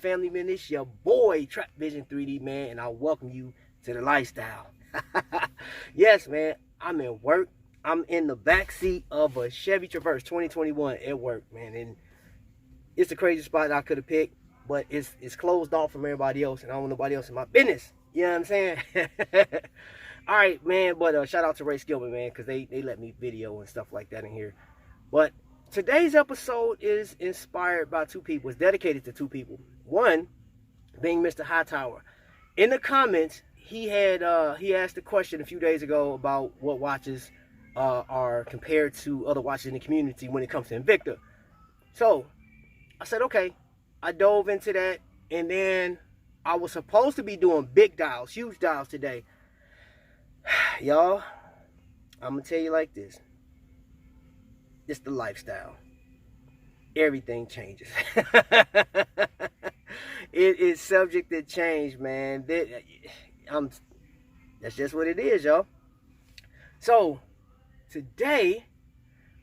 family, man. It's your boy, Trapvision 3D, man, and I welcome you to the lifestyle. Yes, man, I'm in work. I'm in the back seat of a Chevy Traverse 2021 at work, man, and it's the craziest spot I could have picked, but it's closed off from everybody else, and I don't want nobody else in my business. You know what I'm saying? All right, man, but shout out to Ray Skillman, man, because they let me video and stuff like that in here. But today's episode is inspired by two people. It's dedicated to two people. One being Mr. Hightower. In the comments, he asked a question a few days ago about what watches are compared to other watches in the community when it comes to Invicta. So I said, okay. I dove into that, and then I was supposed to be doing big dials, huge dials today. Y'all, I'm gonna tell you like this. It's the lifestyle. Everything changes. It is subject to change, man. That's just what it is, y'all. So today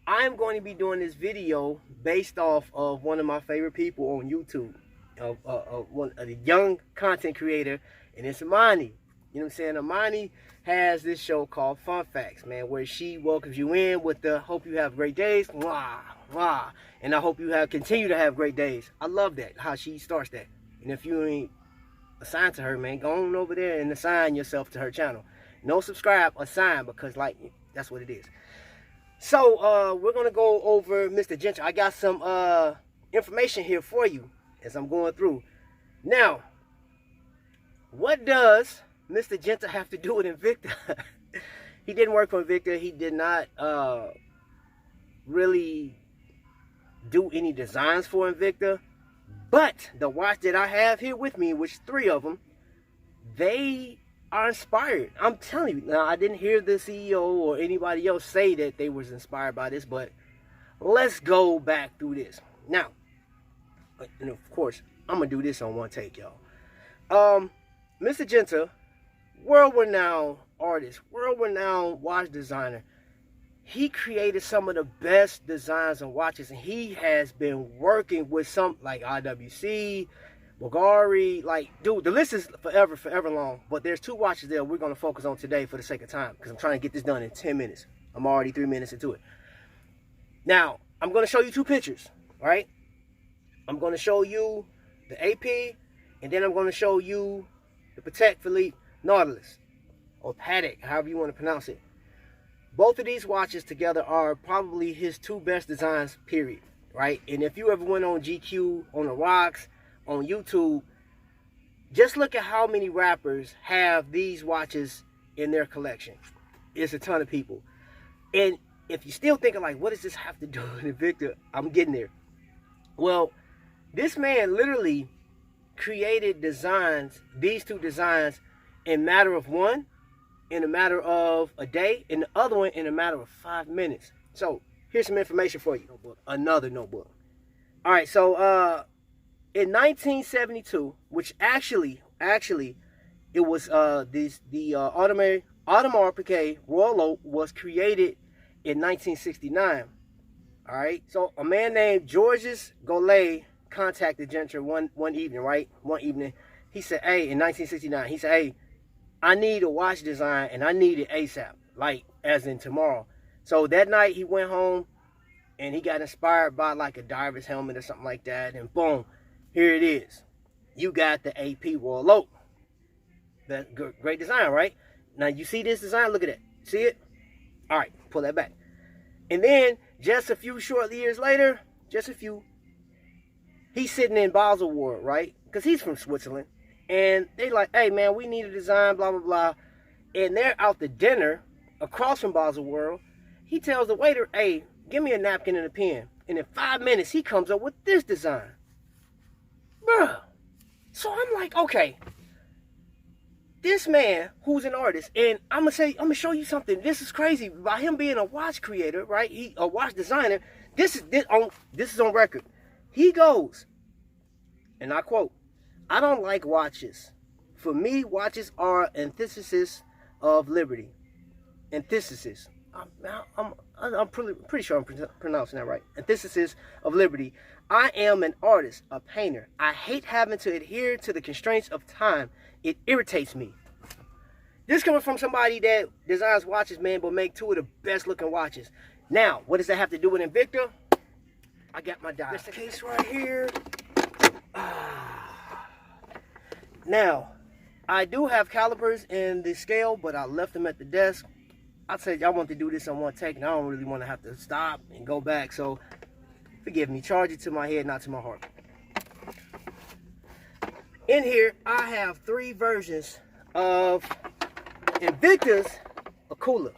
I'm going to be doing this video based off of one of my favorite people on YouTube, one of the young content creator, and it's Amani. You know what I'm saying? Amani has this show called Fun Facts, man, where she welcomes you in with the hope you have great days, wah, wah, and I hope you continue to have great days. I love that, how she starts that. And if you ain't assigned to her, man, go on over there and assign yourself to her channel. No subscribe, assign, because like that's what it is. So we're gonna go over Mr. Genta. I got some information here for you as I'm going through. Now, what does Mr. Genta have to do with Invicta? He didn't work for Invicta. He did not really do any designs for Invicta. But the watch that I have here with me, which three of them, they are inspired. I'm telling you. Now, I didn't hear the CEO or anybody else say that they was inspired by this, but let's go back through this. Now, and of course, I'm going to do this on one take, y'all. Mr. Genta, world-renowned artist, world-renowned watch designer. He created some of the best designs on watches, and he has been working with some like IWC, Bulgari, like, dude, the list is forever long, but there's two watches there we're going to focus on today for the sake of time, because I'm trying to get this done in 10 minutes. I'm already 3 minutes into it. Now, I'm going to show you two pictures, all right? I'm going to show you the AP, and then I'm going to show you the Patek Philippe Nautilus, or Patek, however you want to pronounce it. Both of these watches together are probably his two best designs, period, right? And if you ever went on GQ, on the rocks, on YouTube, just look at how many rappers have these watches in their collection. It's a ton of people. And if you're still thinking like, what does this have to do with Invicta? I'm getting there. Well, this man literally created designs, these two designs, in a matter of a day, and the other one in a matter of 5 minutes. So here's some information for you. Notebook, another notebook. All right, so in 1972, which actually it was the Audemars Piguet Royal Oak was created in 1969. All right, so a man named Georges Goulet contacted Genta one evening, right? One evening, he said, "Hey," in 1969, he said, "Hey, I need a watch design, and I need it ASAP, like as in tomorrow." So that night he went home and he got inspired by like a diver's helmet or something like that, and boom, here it is. You got the AP Royal Oak. That's great design, right? Now you see this design, look at it. See it? All right, pull that back. And then just a few short years later, he's sitting in Basel, right? Because he's from Switzerland. And they like, "Hey, man, we need a design, blah, blah, blah." And they're out to dinner across from Basel World. He tells the waiter, "Hey, give me a napkin and a pen." And in 5 minutes, he comes up with this design. Bruh. So I'm like, okay. This man who's an artist, and I'm gonna show you something. This is crazy. By him being a watch creator, right? A watch designer. This is on record. He goes, and I quote, "I don't like watches. For me, watches are antithesis of liberty." Antithesis. I'm pretty sure I'm pronouncing that right. Antithesis of liberty. I am an artist, a painter. I hate having to adhere to the constraints of time. It irritates me. This coming from somebody that designs watches, man, but make two of the best looking watches. Now, what does that have to do with Invicta? I got my dial. That's the case right here. Now, I do have calipers in the scale, but I left them at the desk. I said y'all want to do this on one take, and I don't really want to have to stop and go back. So, forgive me. Charge it to my head, not to my heart. In here, I have 3 versions of Invicta's Akula.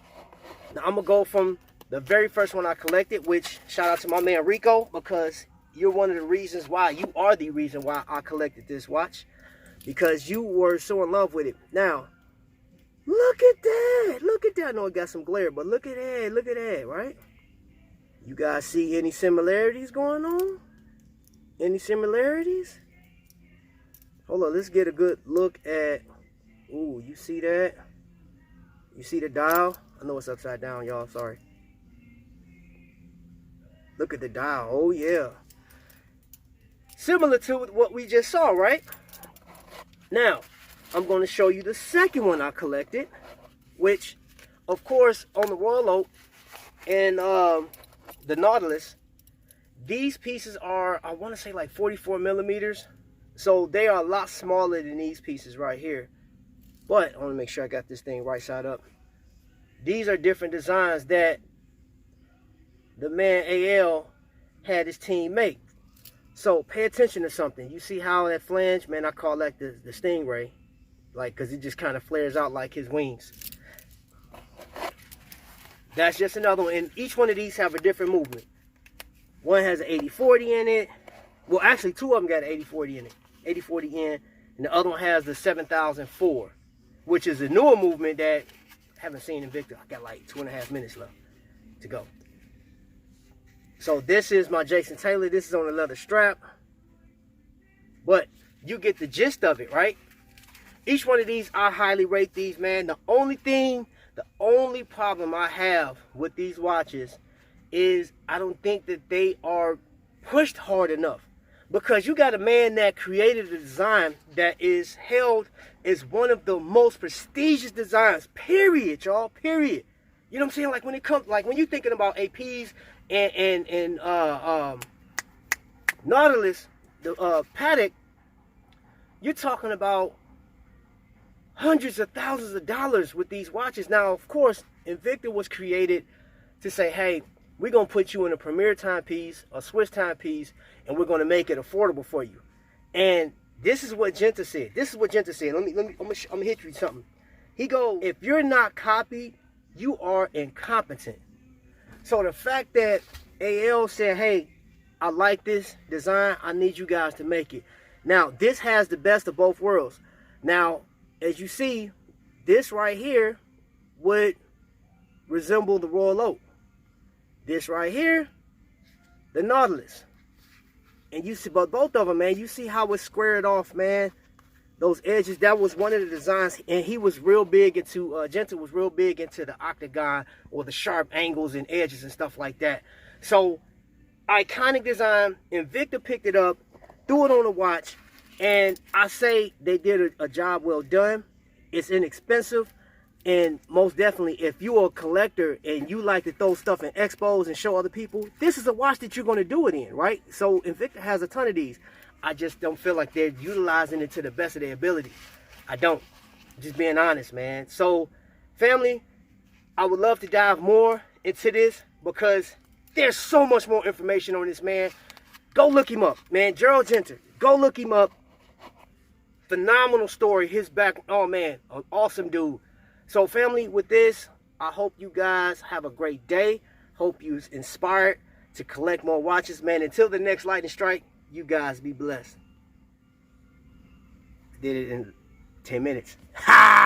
Now, I'm going to go from the very first one I collected, which shout out to my man Rico, because you're one of the reasons why, you are the reason why I collected this watch, because you were so in love with it. Now, look at that. Look at that. I know it got some glare, but look at that. Look at that, right? You guys see any similarities going on? Any similarities? Hold on, let's get a good look at, ooh, you see that? You see the dial? I know it's upside down, y'all, sorry. Look at the dial, oh yeah. Similar to what we just saw, right? Now, I'm going to show you the second one I collected, which, of course, on the Royal Oak and the Nautilus, these pieces are, I want to say like 44 millimeters. So they are a lot smaller than these pieces right here. But I want to make sure I got this thing right side up. These are different designs that the man AL had his team make. So pay attention to something. You see how that flange, man, I call that the stingray. Like, because it just kind of flares out like his wings. That's just another one. And each one of these have a different movement. One has an 80-40 in it. Well, actually, 2 of them got an 80-40 in it. 80-40 in. And the other one has the 7004, which is a newer movement that I haven't seen Invicta. I got like 2.5 minutes left to go. So this is my Jason Taylor. This is on a leather strap. But you get the gist of it, right? Each one of these, I highly rate these, man. The only problem I have with these watches is I don't think that they are pushed hard enough. Because you got a man that created a design that is held as one of the most prestigious designs, period, y'all, period. You know what I'm saying? Like when it comes, like when you're thinking about APs and Nautilus, the Patek, you're talking about hundreds of thousands of dollars with these watches. Now, of course, Invicta was created to say, hey, we're going to put you in a premier timepiece, a Swiss timepiece, and we're going to make it affordable for you. And this is what Genta said. This is what Genta said. I'm gonna hit you with something. He goes, if you're not copied, you are incompetent. So the fact that AL said, hey, I like this design, I need you guys to make it. Now, this has the best of both worlds. Now, as you see, this right here would resemble the Royal Oak. This right here, the Nautilus. And you see, but both of them, man, you see how it's squared off, man. Those edges, that was one of the designs, and he was real big into, Genta was real big into the octagon or the sharp angles and edges and stuff like that. So, iconic design. Invicta picked it up, threw it on a watch, and I say they did a job well done. It's inexpensive. And most definitely, if you're a collector and you like to throw stuff in expos and show other people, this is a watch that you're going to do it in, right? So Invicta has a ton of these. I just don't feel like they're utilizing it to the best of their ability. I don't. Just being honest, man. So, family, I would love to dive more into this because there's so much more information on this man. Go look him up, man. Gerald Genta. Go look him up. Phenomenal story. His back, oh man, an awesome dude. So family, with this, I hope you guys have a great day. Hope you're inspired to collect more watches, man. Until the next lightning strike, you guys be blessed. Did it in 10 minutes. Ha!